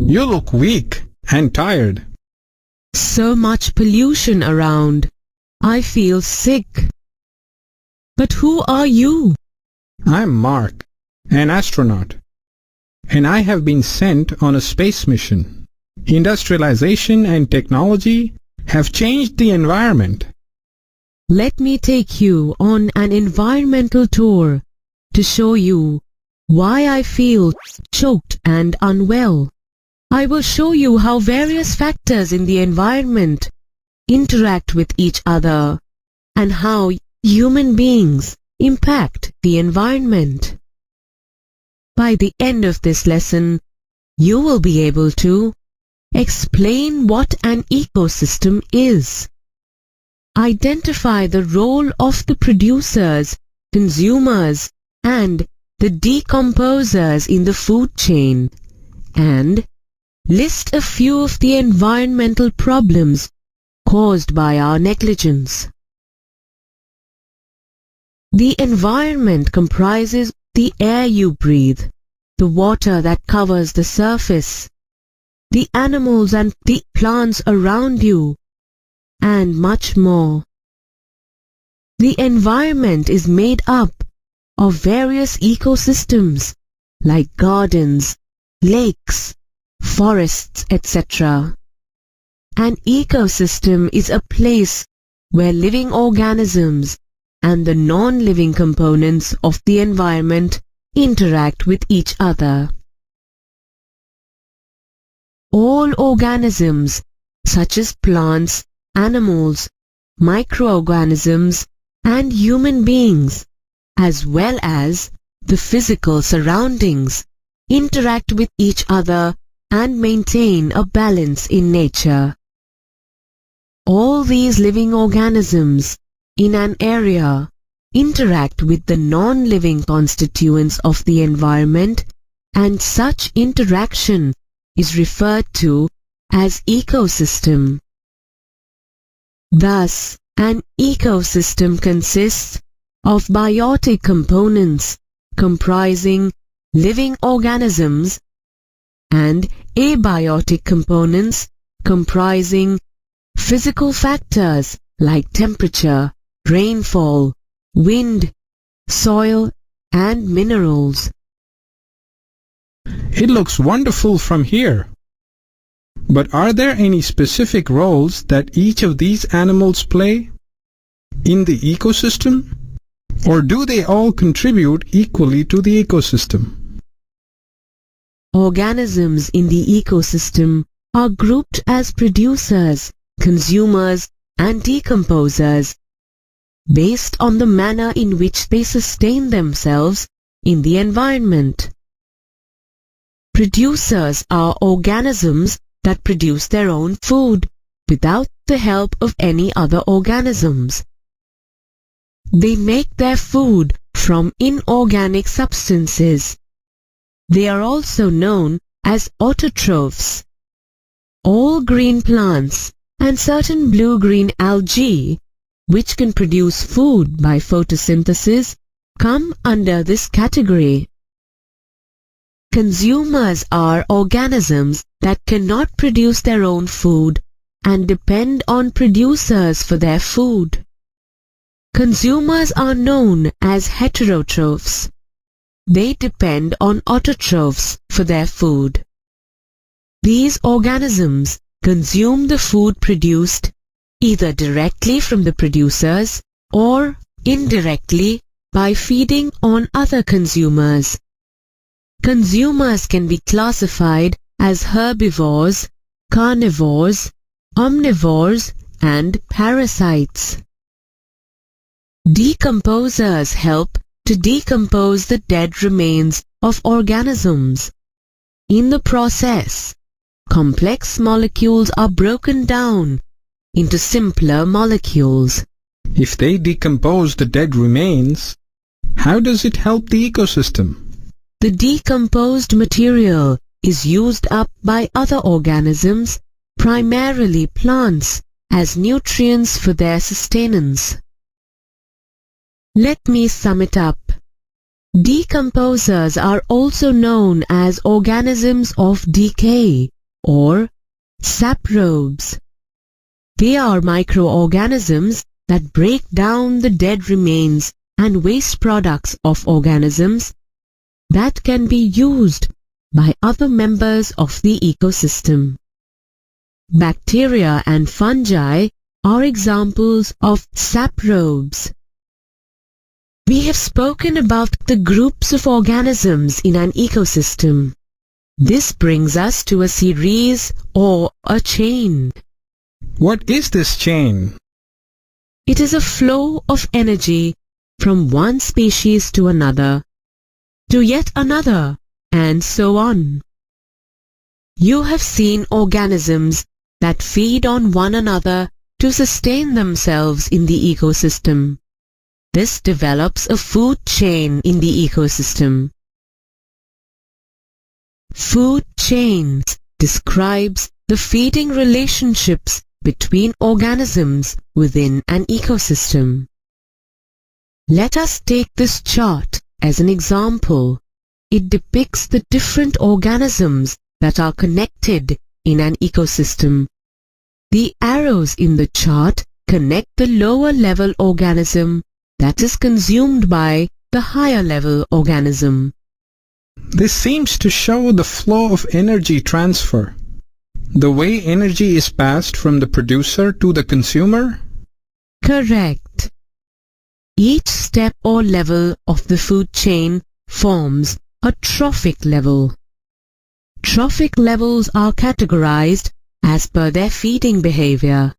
You look weak and tired. So much pollution around. I feel sick. But who are you? I'm Mark, an astronaut, and I have been sent on a space mission. Industrialization and technology have changed the environment. Let me take you on an environmental tour to show you why I feel choked and unwell. I will show you how various factors in the environment interact with each other and how human beings impact the environment. By the end of this lesson, you will be able to explain what an ecosystem is, identify the role of the producers, consumers, and the decomposers in the food chain, and list a few of the environmental problems caused by our negligence. The environment comprises the air you breathe, the water that covers the surface, the animals and the plants around you, and much more. The environment is made up of various ecosystems like gardens, lakes, forests, etc. An ecosystem is a place where living organisms and the non-living components of the environment interact with each other. All organisms, such as plants, animals, microorganisms, and human beings, as well as the physical surroundings, interact with each other and maintain a balance in nature. All these living organisms in an area interact with the non-living constituents of the environment, and such interaction is referred to as ecosystem. Thus, an ecosystem consists of biotic components comprising living organisms and abiotic components comprising physical factors like temperature, rainfall, wind, soil, and minerals. It looks wonderful from here. But are there any specific roles that each of these animals play in the ecosystem? Or do they all contribute equally to the ecosystem? Organisms in the ecosystem are grouped as producers, consumers, and decomposers based on the manner in which they sustain themselves in the environment. Producers are organisms that produce their own food without the help of any other organisms. They make their food from inorganic substances. They are also known as autotrophs. All green plants and certain blue-green algae, which can produce food by photosynthesis, come under this category. Consumers are organisms that cannot produce their own food and depend on producers for their food. Consumers are known as heterotrophs. They depend on autotrophs for their food. These organisms consume the food produced either directly from the producers or indirectly by feeding on other consumers. Consumers can be classified as herbivores, carnivores, omnivores, and parasites. Decomposers help to decompose the dead remains of organisms. In the process, complex molecules are broken down into simpler molecules. If they decompose the dead remains, how does it help the ecosystem? The decomposed material is used up by other organisms, primarily plants, as nutrients for their sustenance. Let me sum it up. Decomposers are also known as organisms of decay or saprobes. They are microorganisms that break down the dead remains and waste products of organisms that can be used by other members of the ecosystem. Bacteria and fungi are examples of saprobes. We have spoken about the groups of organisms in an ecosystem. This brings us to a series or a chain. What is this chain? It is a flow of energy from one species to another, to yet another, and so on. You have seen organisms that feed on one another to sustain themselves in the ecosystem. This develops a food chain in the ecosystem. Food chains describes the feeding relationships between organisms within an ecosystem. Let us take this chart as an example. It depicts the different organisms that are connected in an ecosystem. The arrows in the chart connect the lower level organism that is consumed by the higher level organism. This seems to show the flow of energy transfer. The way energy is passed from the producer to the consumer? Correct. Each step or level of the food chain forms a trophic level. Trophic levels are categorized as per their feeding behavior.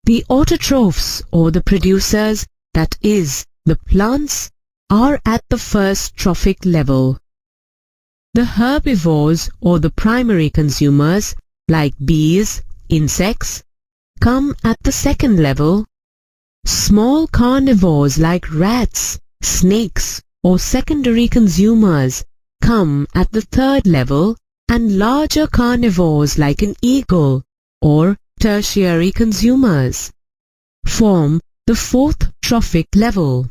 The autotrophs or the producers, that is, the plants, are at the first trophic level. The herbivores or the primary consumers, like bees, insects, come at the second level. Small carnivores like rats, snakes, or secondary consumers come at the third level, and larger carnivores like an eagle or tertiary consumers form the fourth trophic level.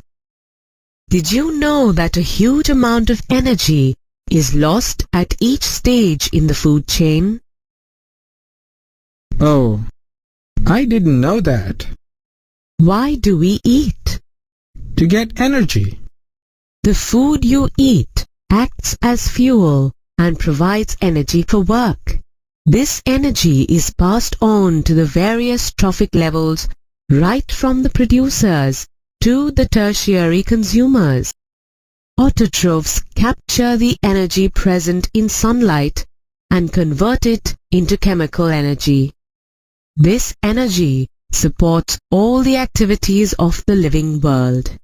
Did you know that a huge amount of energy is lost at each stage in the food chain? Oh, I didn't know that. Why do we eat? To get energy. The food you eat acts as fuel and provides energy for work. This energy is passed on to the various trophic levels right from the producers to the tertiary consumers. Autotrophs capture the energy present in sunlight and convert it into chemical energy. This energy supports all the activities of the living world.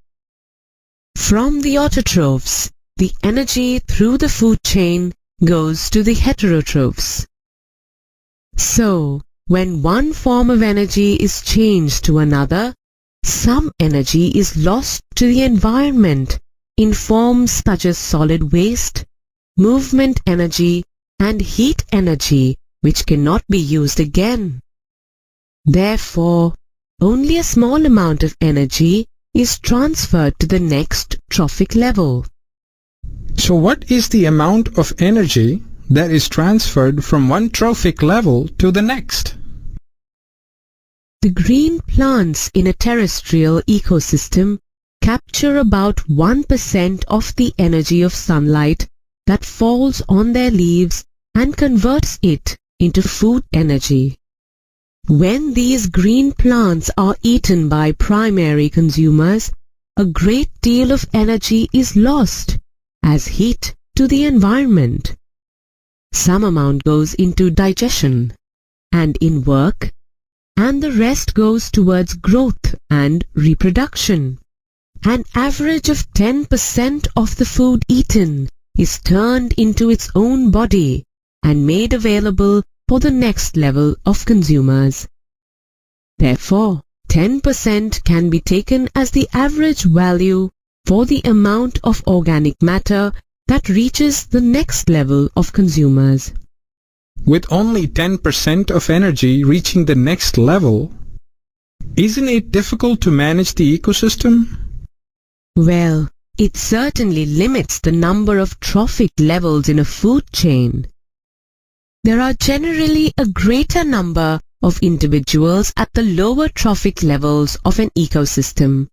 From the autotrophs, the energy through the food chain goes to the heterotrophs. So, when one form of energy is changed to another, some energy is lost to the environment in forms such as solid waste, movement energy, and heat energy, which cannot be used again. Therefore, only a small amount of energy is transferred to the next trophic level. So what is the amount of energy that is transferred from one trophic level to the next? The green plants in a terrestrial ecosystem capture about 1% of the energy of sunlight that falls on their leaves and converts it into food energy. When these green plants are eaten by primary consumers, a great deal of energy is lost as heat to the environment. Some amount goes into digestion and in work, and the rest goes towards growth and reproduction. An average of 10% of the food eaten is turned into its own body and made available for the next level of consumers. Therefore, 10% can be taken as the average value for the amount of organic matter that reaches the next level of consumers. With only 10% of energy reaching the next level, isn't it difficult to manage the ecosystem? Well, it certainly limits the number of trophic levels in a food chain. there are generally a greater number of individuals at the lower trophic levels of an ecosystem.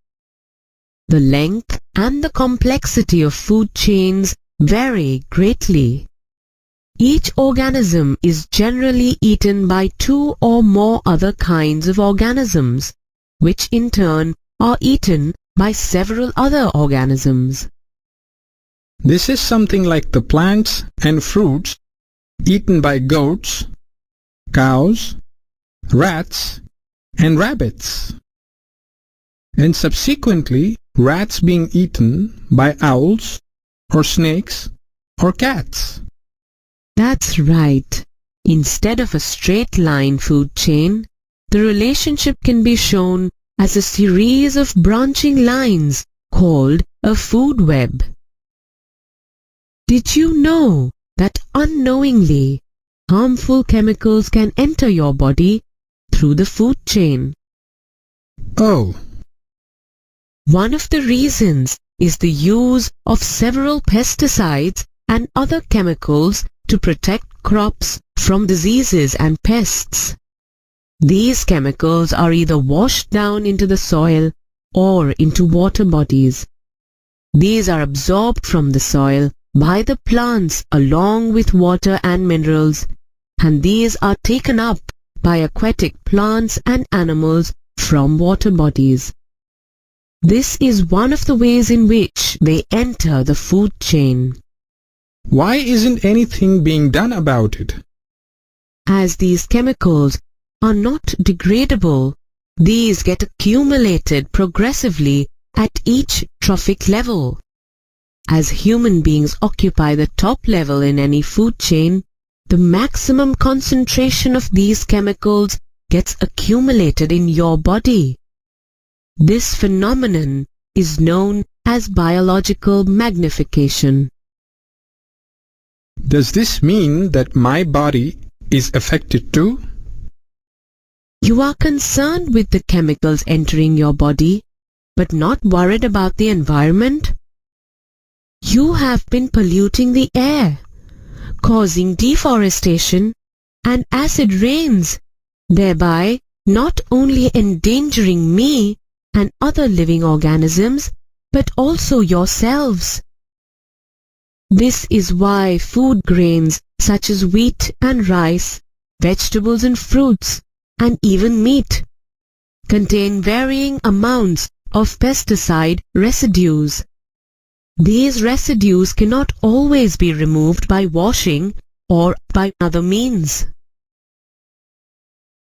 The length and the complexity of food chains vary greatly. Each organism is generally eaten by two or more other kinds of organisms, which in turn are eaten by several other organisms. This is something like the plants and fruits eaten by goats, cows, rats, and rabbits, and subsequently rats being eaten by owls or snakes or cats. That's right. Instead of a straight line food chain, the relationship can be shown as a series of branching lines called a food web. Did you know that unknowingly harmful chemicals can enter your body through the food chain? Oh, One of the reasons is the use of several pesticides and other chemicals to protect crops from diseases and pests. These chemicals are either washed down into the soil or into water bodies. These are absorbed from the soil by the plants along with water and minerals, and these are taken up by aquatic plants and animals from water bodies. This is one of the ways in which they enter the food chain. why isn't anything being done about it? As these chemicals are not degradable, these get accumulated progressively at each trophic level. As human beings occupy the top level in any food chain, the maximum concentration of these chemicals gets accumulated in your body. This phenomenon is known as biological magnification. Does this mean that my body is affected too? You are concerned with the chemicals entering your body, but not worried about the environment? You have been polluting the air, causing deforestation and acid rains, thereby not only endangering me and other living organisms, but also yourselves. This is why food grains such as wheat and rice, vegetables and fruits, and even meat contain varying amounts of pesticide residues. These residues cannot always be removed by washing or by other means.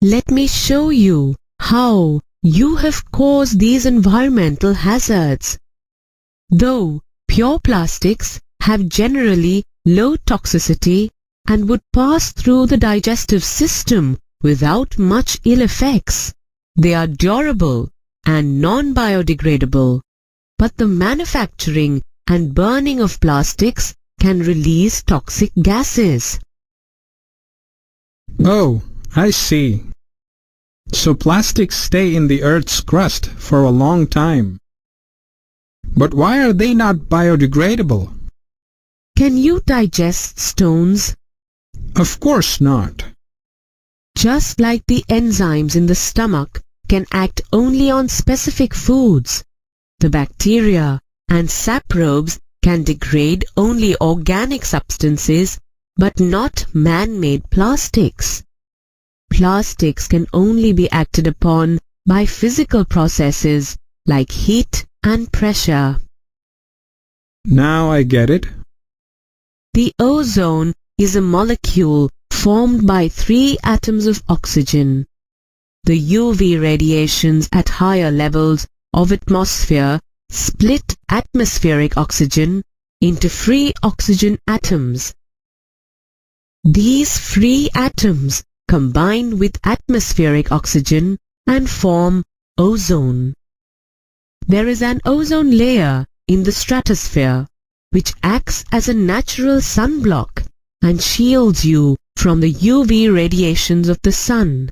Let me show you how you have caused these environmental hazards. Though pure plastics have generally low toxicity and would pass through the digestive system without much ill effects, they are durable and non-biodegradable. But the manufacturing and burning of plastics can release toxic gases. Oh, I see. So plastics stay in the Earth's crust for a long time. But why are they not biodegradable? Can you digest stones? Of course not. Just like the enzymes in the stomach can act only on specific foods, the bacteria and saprobes can degrade only organic substances but not man-made plastics. Plastics can only be acted upon by physical processes like heat and pressure. Now I get it. The ozone is a molecule formed by 3 atoms of oxygen. The UV radiations at higher levels of atmosphere split atmospheric oxygen into free oxygen atoms. These free atoms combine with atmospheric oxygen and form ozone. There is an ozone layer in the stratosphere which acts as a natural sunblock and shields you from the UV radiations of the sun.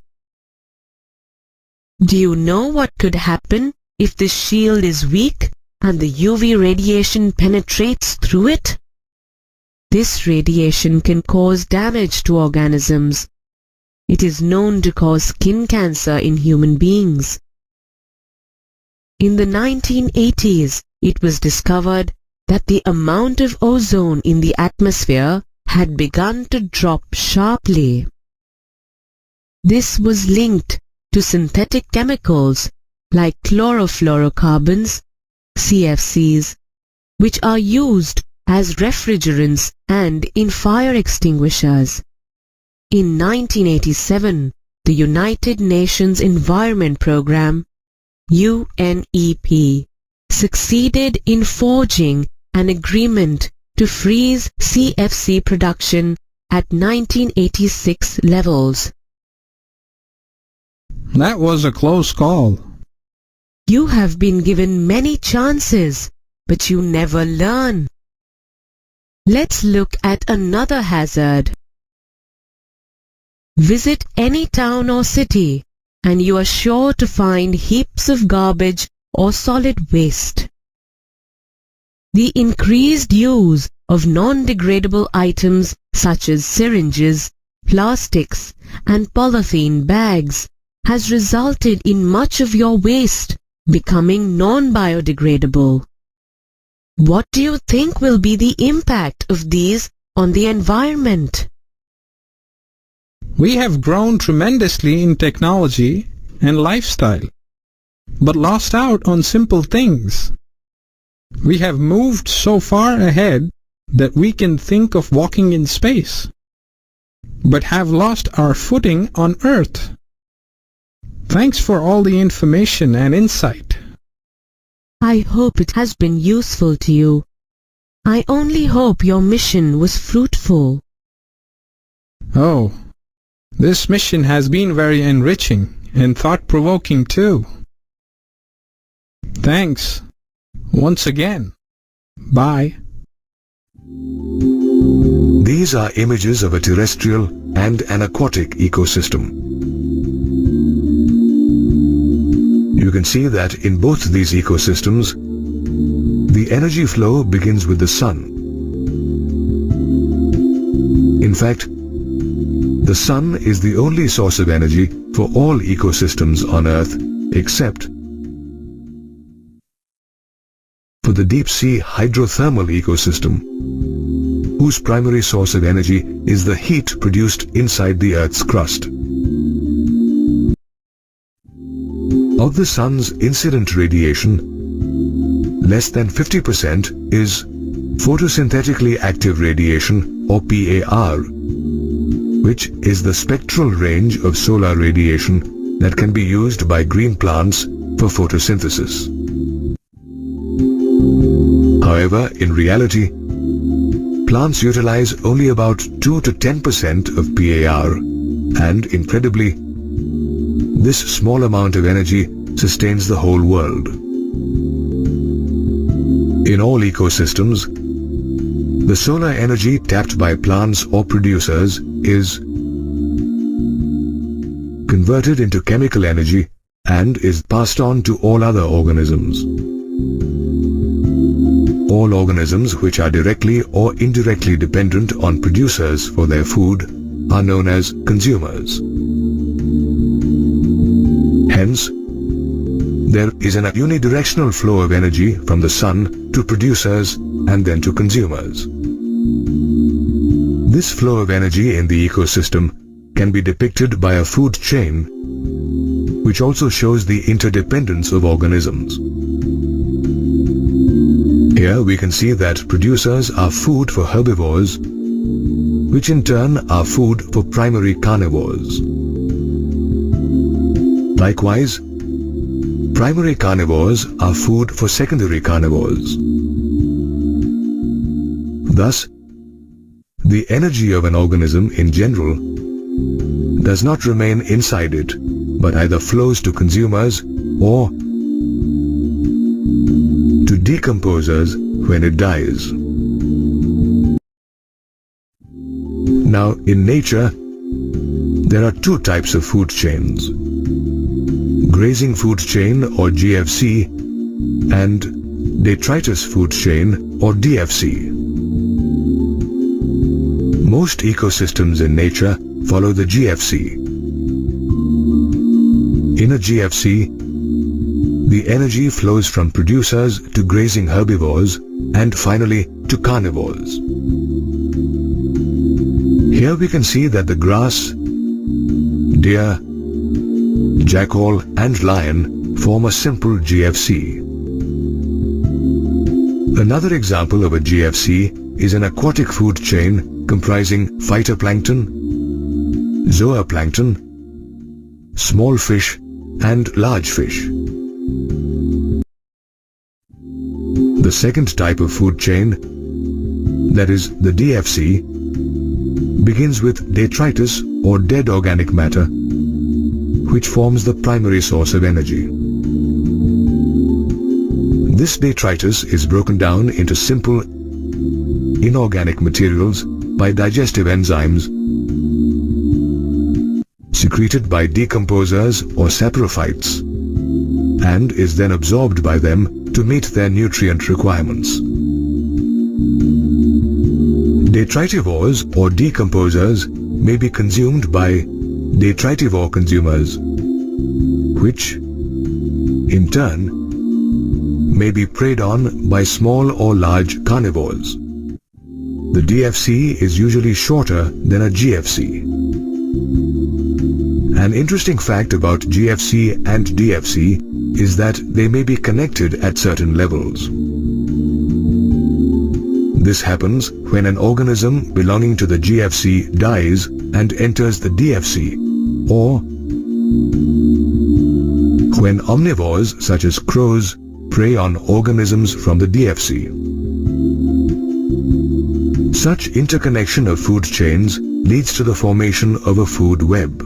Do you know what could happen if this shield is weak and the UV radiation penetrates through it? This radiation can cause damage to organisms. It is known to cause skin cancer in human beings. In the 1980s, it was discovered that the amount of ozone in the atmosphere had begun to drop sharply. This was linked to synthetic chemicals like chlorofluorocarbons, CFCs, which are used as refrigerants and in fire extinguishers. In 1987, the United Nations Environment Programme, UNEP, succeeded in forging an agreement to freeze CFC production at 1986 levels. That was a close call. You have been given many chances, but you never learn. Let's look at another hazard. Visit any town or city, and you are sure to find heaps of garbage or solid waste. The increased use of non-degradable items such as syringes, plastics, and polythene bags has resulted in much of your waste becoming non-biodegradable. What do you think will be the impact of these on the environment? We have grown tremendously in technology and lifestyle, but lost out on simple things. We have moved so far ahead that we can think of walking in space, but have lost our footing on Earth. Thanks for all the information and insight. I hope it has been useful to you. I only hope your mission was fruitful. Oh, this mission has been very enriching and thought-provoking too. Thanks. Once again. Bye. These are images of a terrestrial and an aquatic ecosystem. You can see that in both these ecosystems, the energy flow begins with the sun. In fact, the sun is the only source of energy for all ecosystems on Earth except for the deep-sea hydrothermal ecosystem, whose primary source of energy is the heat produced inside the Earth's crust. Of the sun's incident radiation, less than 50% is photosynthetically active radiation, or PAR, which is the spectral range of solar radiation that can be used by green plants for photosynthesis. However, in reality, plants utilize only about 2 to 10% of PAR, and incredibly, this small amount of energy sustains the whole world. In all ecosystems, the solar energy tapped by plants or producers is converted into chemical energy and is passed on to all other organisms. All organisms which are directly or indirectly dependent on producers for their food are known as consumers. Hence, there is a unidirectional flow of energy from the sun to producers and then to consumers. This flow of energy in the ecosystem can be depicted by a food chain, which also shows the interdependence of organisms. Here we can see that producers are food for herbivores, which in turn are food for primary carnivores. Likewise, primary carnivores are food for secondary carnivores. Thus, the energy of an organism in general does not remain inside it, but either flows to consumers or to decomposers when it dies. Now, in nature, there are two types of food chains: grazing food chain, or GFC, and detritus food chain, or DFC. Most ecosystems in nature follow the GFC. In a GFC, the energy flows from producers to grazing herbivores and finally to carnivores. Here we can see that the grass, deer, jackal and lion form a simple GFC. Another example of a GFC is an aquatic food chain comprising phytoplankton, zooplankton, small fish and large fish. The second type of food chain, that is the DFC, begins with detritus or dead organic matter, which forms the primary source of energy. This detritus is broken down into simple inorganic materials by digestive enzymes secreted by decomposers or saprophytes and is then absorbed by them to meet their nutrient requirements. Detritivores or decomposers may be consumed by detritivore consumers, which, in turn, may be preyed on by small or large carnivores. The DFC is usually shorter than a GFC. An interesting fact about GFC and DFC is that they may be connected at certain levels. This happens when an organism belonging to the GFC dies and enters the DFC, or when omnivores such as crows prey on organisms from the DFC. Such interconnection of food chains leads to the formation of a food web.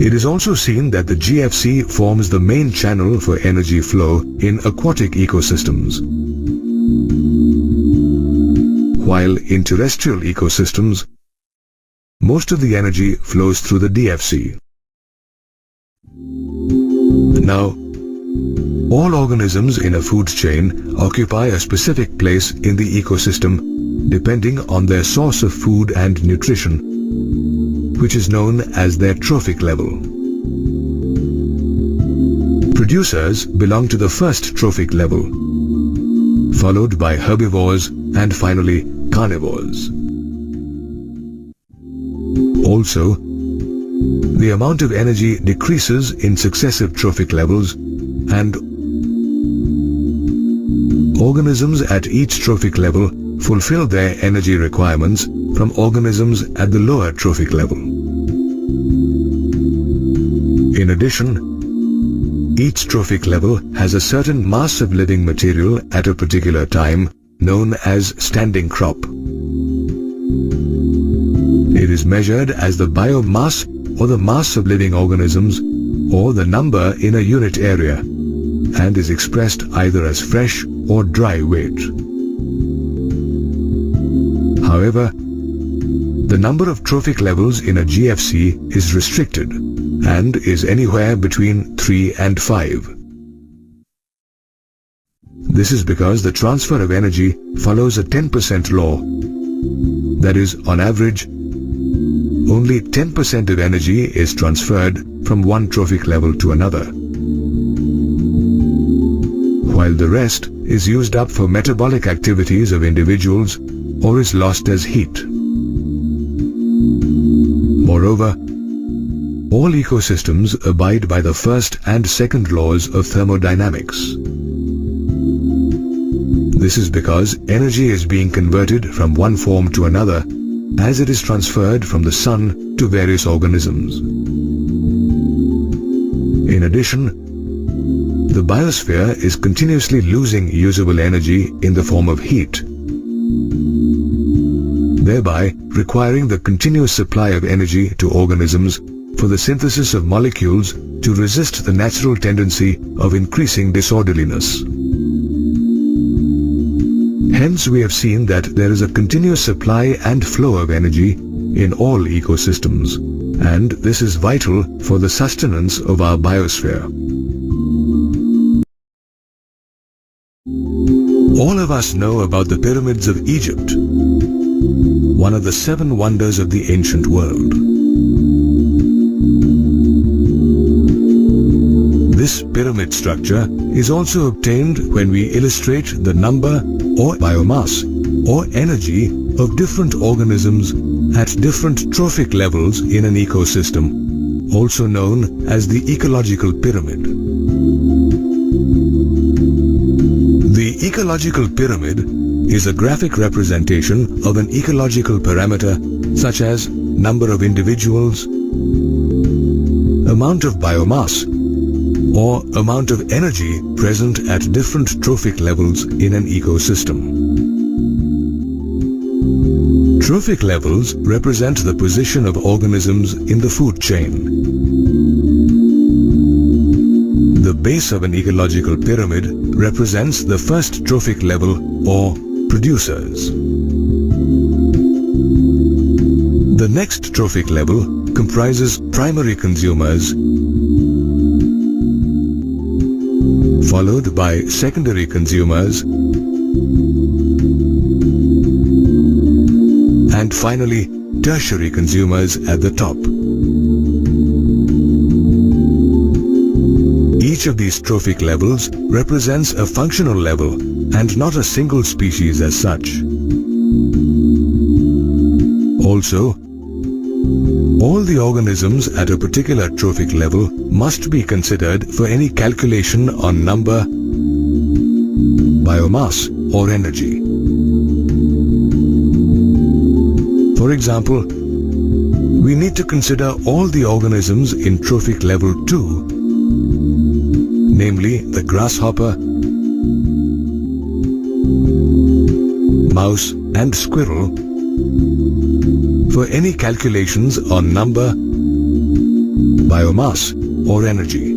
It is also seen that the GFC forms the main channel for energy flow in aquatic ecosystems, while in terrestrial ecosystems, most of the energy flows through the DFC. Now, all organisms in a food chain occupy a specific place in the ecosystem depending on their source of food and nutrition, which is known as their trophic level. Producers belong to the first trophic level, followed by herbivores and finally carnivores. Also, the amount of energy decreases in successive trophic levels, and organisms at each trophic level fulfill their energy requirements from organisms at the lower trophic level. In addition, each trophic level has a certain mass of living material at a particular time, known as standing crop. It is measured as the biomass or the mass of living organisms or the number in a unit area and is expressed either as fresh or dry weight. However, the number of trophic levels in a GFC is restricted and is anywhere between 3 and 5. This is because the transfer of energy follows a 10% law. That is, on average, only 10% of energy is transferred from one trophic level to another, while the rest is used up for metabolic activities of individuals or is lost as heat. Moreover, all ecosystems abide by the first and second laws of thermodynamics. This is because energy is being converted from one form to another as it is transferred from the sun to various organisms. In addition, the biosphere is continuously losing usable energy in the form of heat, thereby requiring the continuous supply of energy to organisms for the synthesis of molecules to resist the natural tendency of increasing disorderliness. Hence, we have seen that there is a continuous supply and flow of energy in all ecosystems, and this is vital for the sustenance of our biosphere. All of us know about the pyramids of Egypt, one of the 7 wonders of the ancient world. This pyramid structure is also obtained when we illustrate the number or biomass or energy of different organisms at different trophic levels in an ecosystem, also known as the ecological pyramid. The ecological pyramid is a graphic representation of an ecological parameter such as number of individuals, amount of biomass, or amount of energy present at different trophic levels in an ecosystem. Trophic levels represent the position of organisms in the food chain. The base of an ecological pyramid represents the first trophic level or producers. The next trophic level comprises primary consumers, followed by secondary consumers, and finally tertiary consumers at the top. Each of these trophic levels represents a functional level and not a single species as such. Also, all the organisms at a particular trophic level must be considered for any calculation on number, biomass, or energy. For example, we need to consider all the organisms in trophic level 2, namely the grasshopper, mouse, and squirrel, for any calculations on number, biomass, or energy.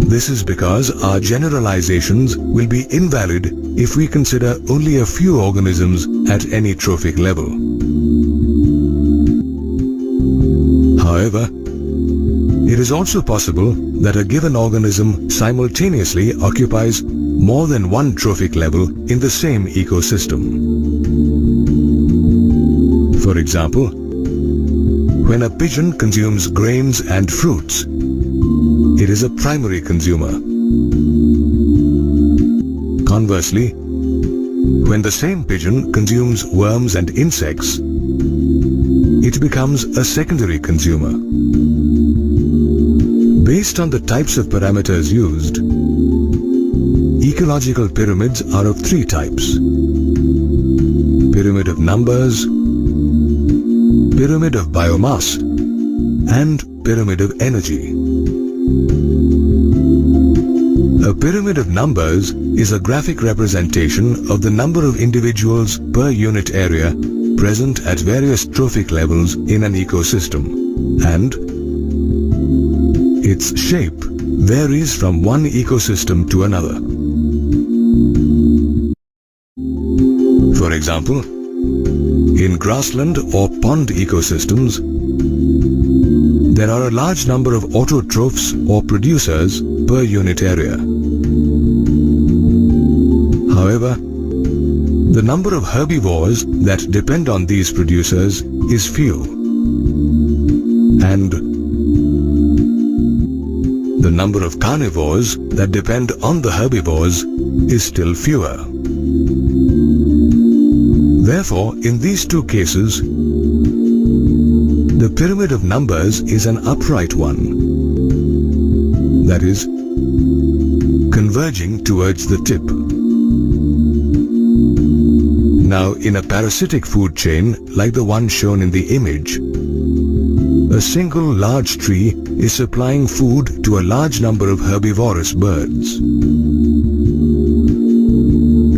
This is because our generalizations will be invalid if we consider only a few organisms at any trophic level. However, it is also possible that a given organism simultaneously occupies more than one trophic level in the same ecosystem. For example, when a pigeon consumes grains and fruits, it is a primary consumer. Conversely, when the same pigeon consumes worms and insects, it becomes a secondary consumer. Based on the types of parameters used, ecological pyramids are of 3 types: pyramid of numbers, pyramid of biomass, and pyramid of energy. A pyramid of numbers is a graphic representation of the number of individuals per unit area present at various trophic levels in an ecosystem, and its shape varies from one ecosystem to another. For example, in grassland or pond ecosystems, there are a large number of autotrophs or producers per unit area. However, the number of herbivores that depend on these producers is few, and the number of carnivores that depend on the herbivores is still fewer. Therefore, in these 2 cases, the pyramid of numbers is an upright one, that is, converging towards the tip. Now, in a parasitic food chain like the one shown in the image, a single large tree is supplying food to a large number of herbivorous birds.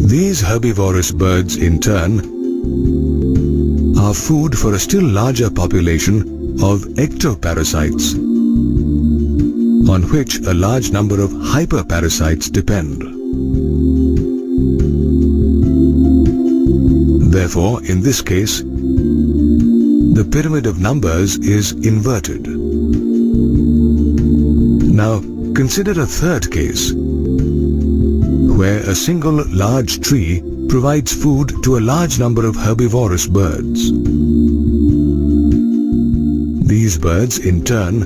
These herbivorous birds, in turn, are food for a still larger population of ectoparasites, on which a large number of hyperparasites depend. Therefore, in this case, the pyramid of numbers is inverted. Now, consider a third case. where a single large tree provides food to a large number of herbivorous birds. These birds, in turn,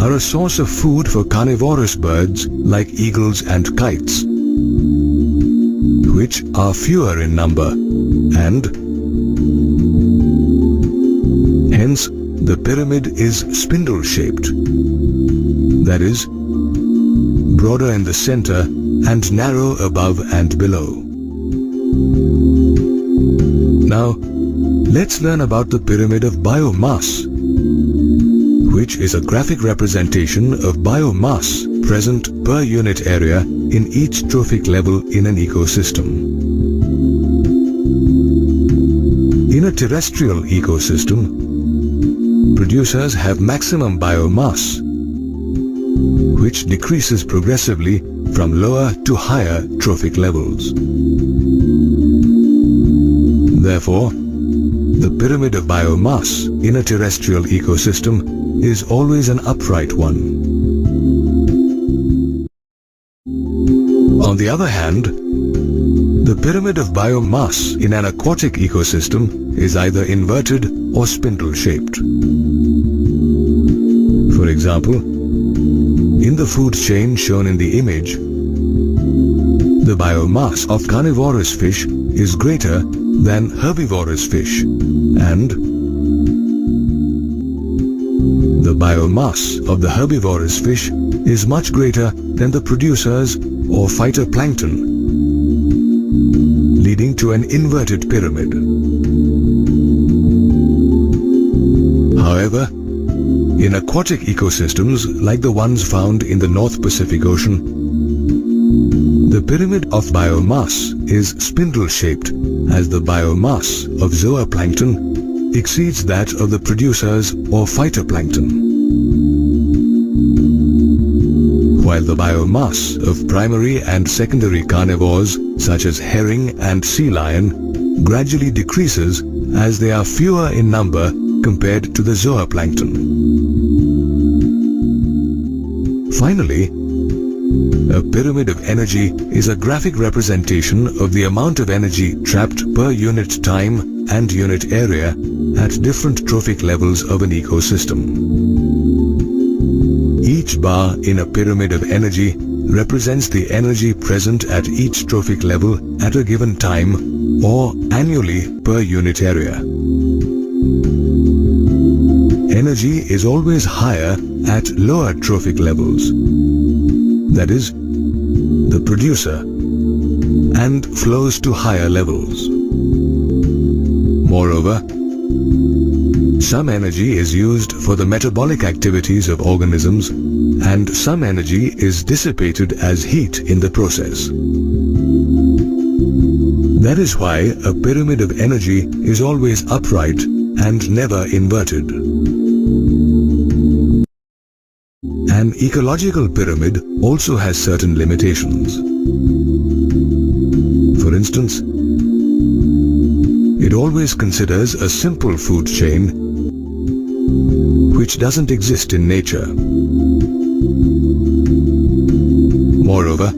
are a source of food for carnivorous birds like eagles and kites, which are fewer in number, and hence the pyramid is spindle-shaped, that is, broader in the center and narrow above and below. Now, let's learn about the pyramid of biomass, which is a graphic representation of biomass present per unit area in each trophic level in an ecosystem. In a terrestrial ecosystem, producers have maximum biomass, which decreases progressively from lower to higher trophic levels. Therefore, the pyramid of biomass in a terrestrial ecosystem is always an upright one. On the other hand, the pyramid of biomass in an aquatic ecosystem is either inverted or spindle-shaped. For example, in the food chain shown in the image, the biomass of carnivorous fish is greater than herbivorous fish, and the biomass of the herbivorous fish is much greater than the producers or phytoplankton, leading to an inverted pyramid. However, in aquatic ecosystems like the ones found in the North Pacific Ocean, the pyramid of biomass is spindle-shaped, as the biomass of zooplankton exceeds that of the producers or phytoplankton, while the biomass of primary and secondary carnivores such as herring and sea lion gradually decreases as they are fewer in number compared to the zooplankton. Finally, a pyramid of energy is a graphic representation of the amount of energy trapped per unit time and unit area at different trophic levels of an ecosystem. Each bar in a pyramid of energy represents the energy present at each trophic level at a given time or annually per unit area. Energy is always higher at lower trophic levels, that is, the producer, and flows to higher levels. Moreover, some energy is used for the metabolic activities of organisms, and some energy is dissipated as heat in the process. That is why a pyramid of energy is always upright and never inverted. An ecological pyramid also has certain limitations. For instance, it always considers a simple food chain which doesn't exist in nature. Moreover,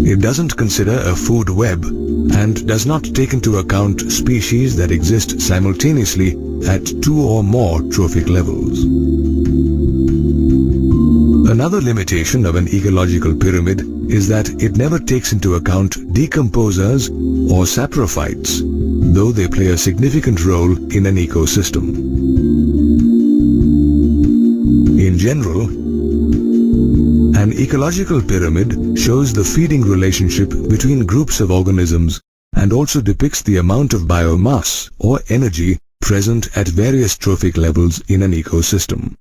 it doesn't consider a food web and does not take into account species that exist simultaneously at two or more trophic levels. Another limitation of an ecological pyramid is that it never takes into account decomposers or saprophytes, though they play a significant role in an ecosystem. In general, an ecological pyramid shows the feeding relationship between groups of organisms and also depicts the amount of biomass or energy present at various trophic levels in an ecosystem.